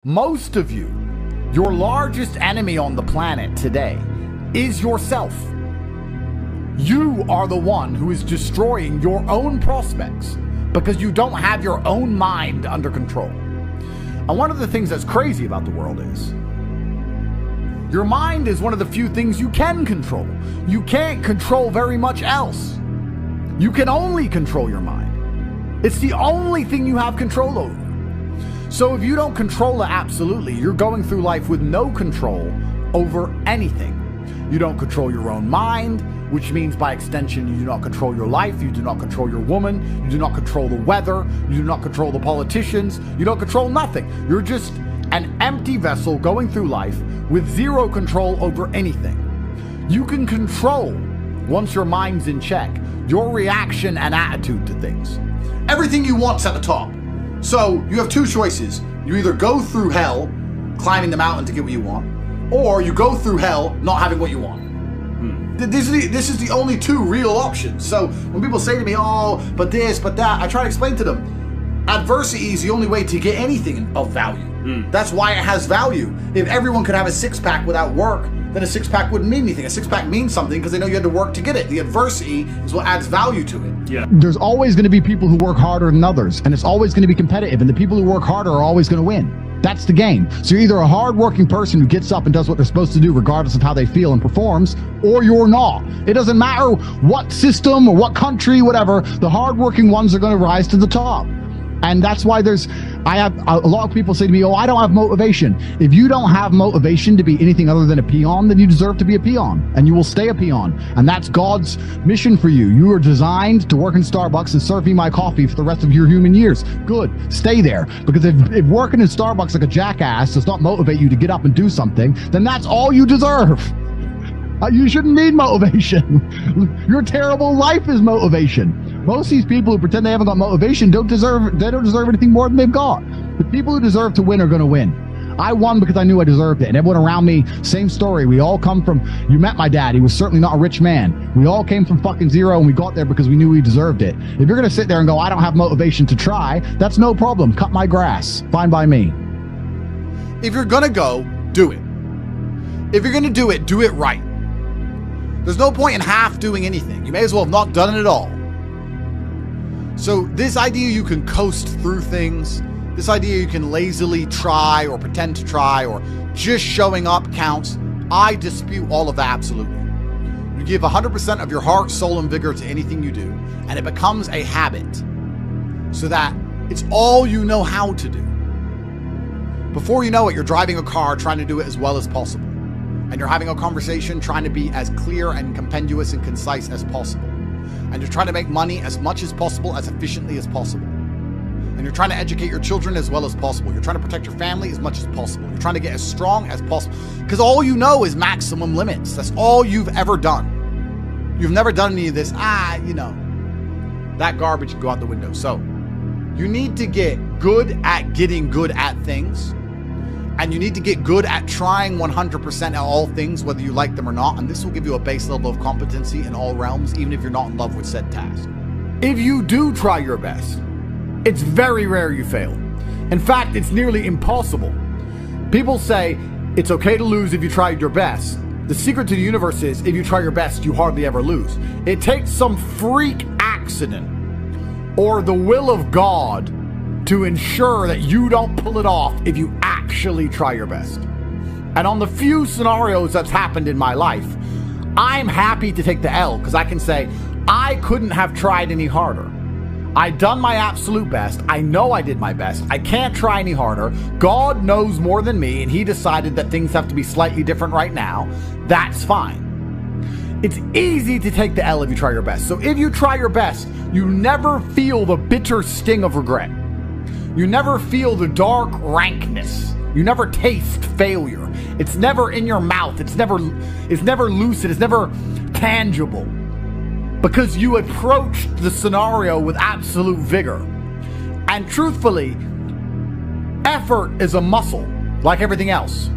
Most of you, your largest enemy on the planet today is yourself. You are the one who is destroying your own prospects because you don't have your own mind under control. And one of the things that's crazy about the world is your mind is one of the few things you can control. You can't control very much else. You can only control your mind. It's the only thing you have control over. So if you don't control it absolutely, you're going through life with no control over anything. You don't control your own mind, which means by extension, you do not control your life, you do not control your woman, you do not control the weather, you do not control the politicians, you don't control nothing. You're just an empty vessel going through life with zero control over anything. You can control, once your mind's in check, your reaction and attitude to things. Everything you want's at the top. So you have two choices. You either go through hell, climbing the mountain to get what you want, or you go through hell not having what you want. This is the only two real options. So when people say to me, oh, but this, but that, I try to explain to them, adversity is the only way to get anything of value. That's why it has value. If everyone could have a six-pack without work, then a six-pack wouldn't mean anything. A six-pack means something because they know you had to work to get it. The adversity is what adds value to it. Yeah. There's always going to be people who work harder than others, and it's always going to be competitive, and the people who work harder are always going to win. That's the game. So you're either a hard-working person who gets up and does what they're supposed to do regardless of how they feel and performs, or you're not. It doesn't matter what system or what country, whatever, the hard-working ones are going to rise to the top. And that's why I have a lot of people say to me, oh, I don't have motivation. If you don't have motivation to be anything other than a peon, then you deserve to be a peon, and you will stay a peon. And that's God's mission for you. You are designed to work in Starbucks and serve me my coffee for the rest of your human years. Good. Stay there. Because if working in Starbucks like a jackass does not motivate you to get up and do something, then that's all you deserve. You shouldn't need motivation. Your terrible life is motivation. Most of these people who pretend they haven't got motivation don't deserve anything more than they've got. The people who deserve to win are going to win. I won because I knew I deserved it. And everyone around me, same story. We all come from, you met my dad. He was certainly not a rich man. We all came from fucking zero, and we got there because we knew we deserved it. If you're going to sit there and go, I don't have motivation to try, that's no problem. Cut my grass. Fine by me. If you're going to go, do it. If you're going to do it right. There's no point in half doing anything. You may as well have not done it at all. So this idea you can coast through things, this idea you can lazily try or pretend to try or just showing up counts, I dispute all of that absolutely. You give 100% of your heart, soul, and vigor to anything you do, and it becomes a habit so that it's all you know how to do. Before you know it, you're driving a car trying to do it as well as possible. And you're having a conversation trying to be as clear and compendious and concise as possible. And you're trying to make money as much as possible, as efficiently as possible. And you're trying to educate your children as well as possible. You're trying to protect your family as much as possible. You're trying to get as strong as possible. Because all you know is maximum limits. That's all you've ever done. You've never done any of this, that garbage can go out the window. So you need to get good at getting good at things. And you need to get good at trying 100% at all things, whether you like them or not. And this will give you a base level of competency in all realms, even if you're not in love with said task. If you do try your best, it's very rare you fail. In fact, it's nearly impossible. People say it's okay to lose if you tried your best. The secret to the universe is if you try your best, you hardly ever lose. It takes some freak accident or the will of God to ensure that you don't pull it off if you actually try your best. And on the few scenarios that's happened in my life, I'm happy to take the L because I can say, I couldn't have tried any harder. I done my absolute best. I know I did my best. I can't try any harder. God knows more than me, and he decided that things have to be slightly different right now. That's fine. It's easy to take the L if you try your best. So if you try your best, you never feel the bitter sting of regret. You never feel the dark rankness. You never taste failure. It's never in your mouth. It's never lucid. It's never tangible. Because you approached the scenario with absolute vigor. And truthfully, effort is a muscle, like everything else.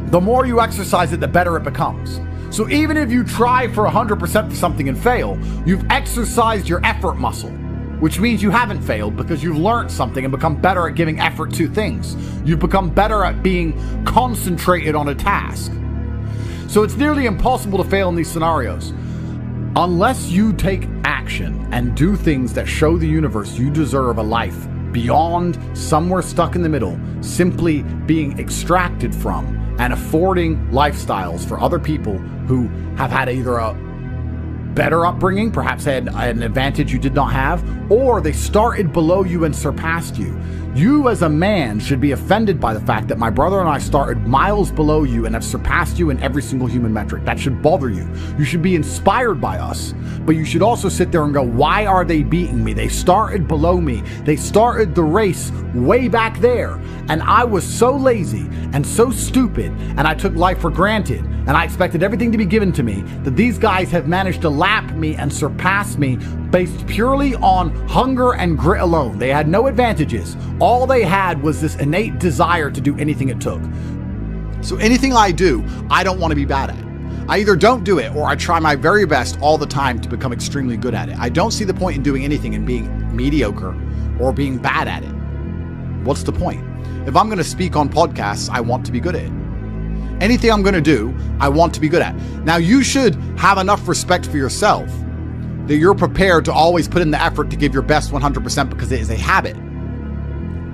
The more you exercise it, the better it becomes. So even if you try for 100% for something and fail, you've exercised your effort muscle. which means you haven't failed because you've learned something and become better at giving effort to things. You've become better at being concentrated on a task. So it's nearly impossible to fail in these scenarios. Unless you take action and do things that show the universe you deserve a life beyond somewhere stuck in the middle, simply being extracted from and affording lifestyles for other people who have had either a better upbringing, perhaps had an advantage you did not have, or they started below you and surpassed you. You as a man should be offended by the fact that my brother and I started miles below you and have surpassed you in every single human metric. That should bother you. You should be inspired by us, but you should also sit there and go, why are they beating me? They started below me. They started the race way back there, and I was so lazy and so stupid, and I took life for granted, and I expected everything to be given to me, that these guys have managed to lap me and surpass me based purely on hunger and grit alone. They had no advantages. All they had was this innate desire to do anything it took. So anything I do, I don't want to be bad at. I either don't do it or I try my very best all the time to become extremely good at it. I don't see the point in doing anything and being mediocre or being bad at it. What's the point? If I'm going to speak on podcasts, I want to be good at it. Anything I'm going to do, I want to be good at. Now, you should have enough respect for yourself that you're prepared to always put in the effort to give your best 100% because it is a habit.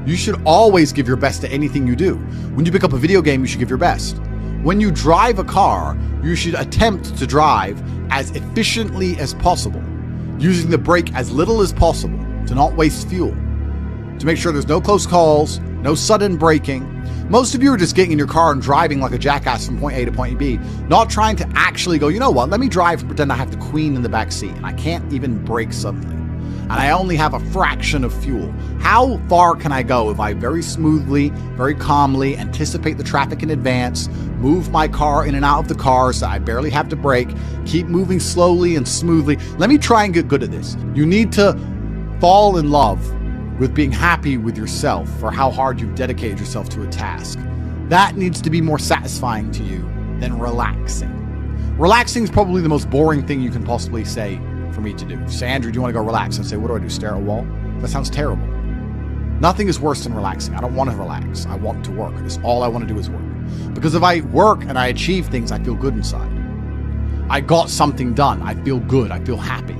You should always give your best to anything you do. When you pick up a video game, you should give your best. When you drive a car, you should attempt to drive as efficiently as possible, using the brake as little as possible to not waste fuel, to make sure there's no close calls, no sudden braking. Most of you are just getting in your car and driving like a jackass from point A to point B, not trying to actually go, you know what, let me drive and pretend I have the queen in the back seat and I can't even brake suddenly. And I only have a fraction of fuel. How far can I go if I very smoothly, very calmly anticipate the traffic in advance, move my car in and out of the car so I barely have to brake, keep moving slowly and smoothly? Let me try and get good at this. You need to fall in love with being happy with yourself for how hard you've dedicated yourself to a task. That needs to be more satisfying to you than relaxing. Relaxing is probably the most boring thing you can possibly say for me to do. Say, Andrew, do you want to go relax? And say, what do I do, stare at a wall? That sounds terrible. Nothing is worse than relaxing. I don't want to relax. I want to work. It's all I want to do is work. Because if I work and I achieve things, I feel good inside. I got something done. I feel good. I feel happy.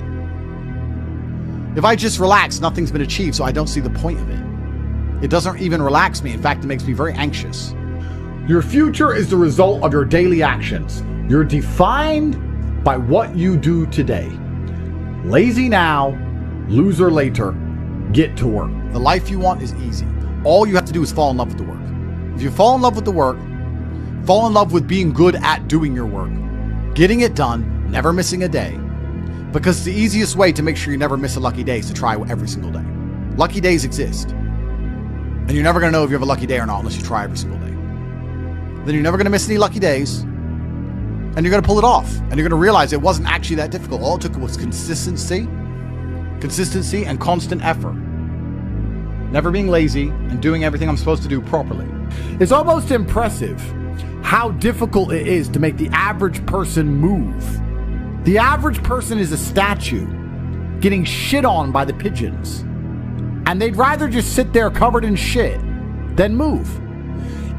If I just relax, nothing's been achieved, so I don't see the point of it. It doesn't even relax me. In fact, it makes me very anxious. Your future is the result of your daily actions. You're defined by what you do today. Lazy now, loser later. Get to work. The life you want is easy. All you have to do is fall in love with the work. If you fall in love with the work, fall in love with being good at doing your work, getting it done, never missing a day. Because the easiest way to make sure you never miss a lucky day is to try every single day. Lucky days exist. And you're never going to know if you have a lucky day or not unless you try every single day. Then you're never going to miss any lucky days. And you're going to pull it off. And you're going to realize it wasn't actually that difficult. All it took was consistency and constant effort. Never being lazy and doing everything I'm supposed to do properly. It's almost impressive how difficult it is to make the average person move. The average person is a statue getting shit on by the pigeons. And they'd rather just sit there covered in shit than move.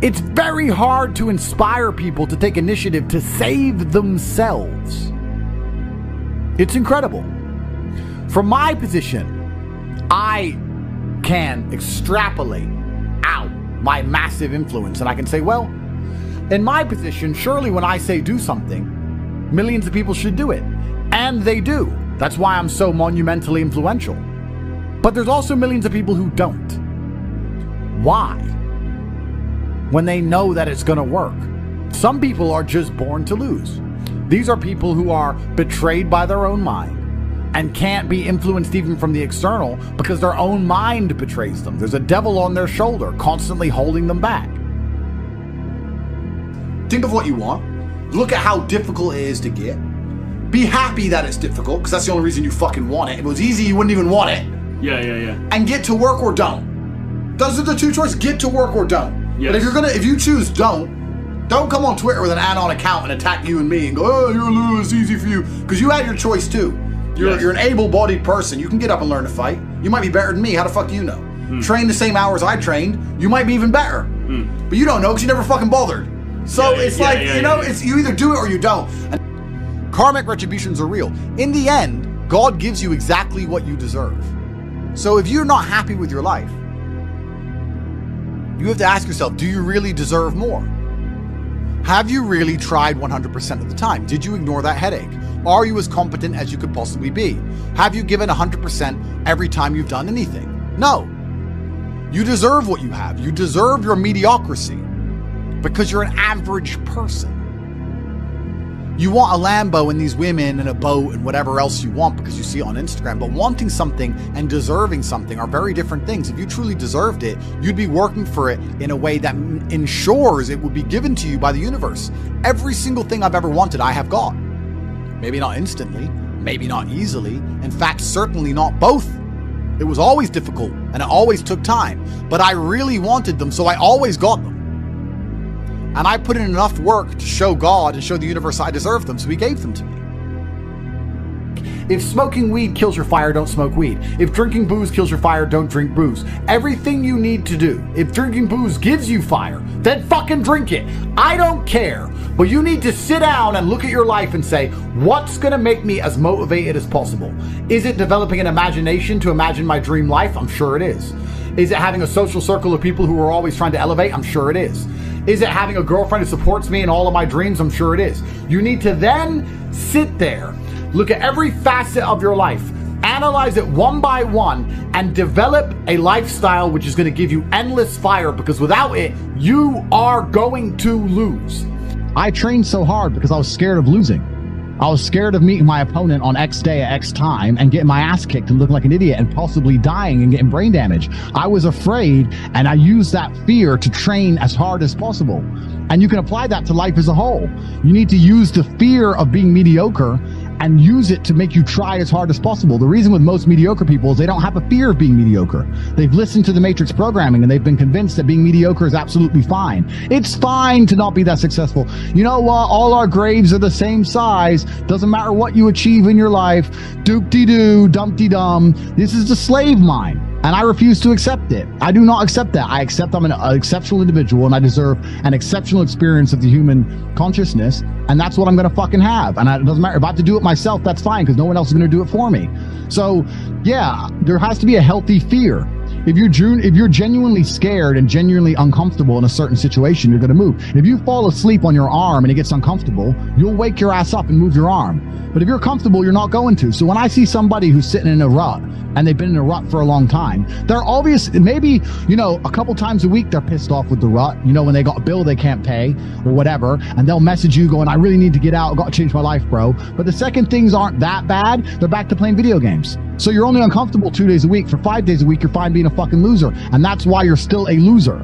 It's very hard to inspire people to take initiative to save themselves. It's incredible. From my position, I can extrapolate out my massive influence. And I can say, well, in my position, surely when I say do something, millions of people should do it. And they do. That's why I'm so monumentally influential. But there's also millions of people who don't. Why? When they know that it's going to work. Some people are just born to lose. These are people who are betrayed by their own mind and can't be influenced even from the external because their own mind betrays them. There's a devil on their shoulder constantly holding them back. Think of what you want. Look at how difficult it is to get. Be happy that it's difficult, because that's the only reason you fucking want it. If it was easy, you wouldn't even want it. Yeah. And get to work or don't. Those are the two choices. Get to work or don't. Yes. But if you choose don't come on Twitter with an anon account and attack you and me and go, oh, you're a loser, it's easy for you. Because you had your choice too. You're an able-bodied person. You can get up and learn to fight. You You might be better than me. How the fuck do you know? Train the same hours I trained, you might be even better. But you don't know because you never fucking bothered. So it's it's you either do it or you don't. And karmic retributions are real. In the end, God gives you exactly what you deserve. So if you're not happy with your life, you have to ask yourself, do you really deserve more? Have you really tried 100% of the time? Did you ignore that headache? Are you as competent as you could possibly be? Have you given 100% every time you've done anything? No. You deserve what you have. You deserve your mediocrity because you're an average person. You want a Lambo and these women and a boat and whatever else you want because you see it on Instagram, but wanting something and deserving something are very different things. If you truly deserved it, you'd be working for it in a way that ensures it would be given to you by the universe. Every single thing I've ever wanted, I have got. Maybe not instantly, maybe not easily. In fact, certainly not both. It was always difficult and it always took time, but I really wanted them, so I always got them. And I put in enough work to show God and show the universe I deserved them, so he gave them to me. If smoking weed kills your fire, don't smoke weed. If drinking booze kills your fire, don't drink booze. Everything you need to do. If drinking booze gives you fire, then fucking drink it. I don't care. But you need to sit down and look at your life and say, what's going to make me as motivated as possible? Is it developing an imagination to imagine my dream life? I'm sure it is. Is it having a social circle of people who are always trying to elevate? I'm sure it is. Is it having a girlfriend who supports me in all of my dreams? I'm sure it is. You need to then sit there, look at every facet of your life, analyze it one by one, and develop a lifestyle which is going to give you endless fire, because without it, you are going to lose. I trained so hard because I was scared of losing. I was scared of meeting my opponent on X day at X time and getting my ass kicked and looking like an idiot and possibly dying and getting brain damage. I was afraid, and I used that fear to train as hard as possible. And you can apply that to life as a whole. You need to use the fear of being mediocre and use it to make you try as hard as possible. The reason with most mediocre people is they don't have a fear of being mediocre. They've listened to the Matrix programming and they've been convinced that being mediocre is absolutely fine. It's fine to not be that successful. You know what? All our graves are the same size. Doesn't matter what you achieve in your life. Doop-de-doo, dumpty-dum. This is the slave mind. And I refuse to accept it. I do not accept that. I accept I'm an exceptional individual and I deserve an exceptional experience of the human consciousness. And that's what I'm going to fucking have. And it doesn't matter. If I have to do it myself, that's fine, because no one else is going to do it for me. So yeah, there has to be a healthy fear. If you're genuinely scared and genuinely uncomfortable in a certain situation, you're going to move. If you fall asleep on your arm and it gets uncomfortable, you'll wake your ass up and move your arm. But if you're comfortable, you're not going to. So when I see somebody who's sitting in a rut and they've been in a rut for a long time, they're obvious, maybe, a couple times a week they're pissed off with the rut, when they got a bill they can't pay or whatever, and they'll message you going, I really need to get out, I've got to change my life, bro. But the second things aren't that bad, they're back to playing video games. So you're only uncomfortable 2 days a week. For 5 days a week, you're fine being a fucking loser. And that's why you're still a loser.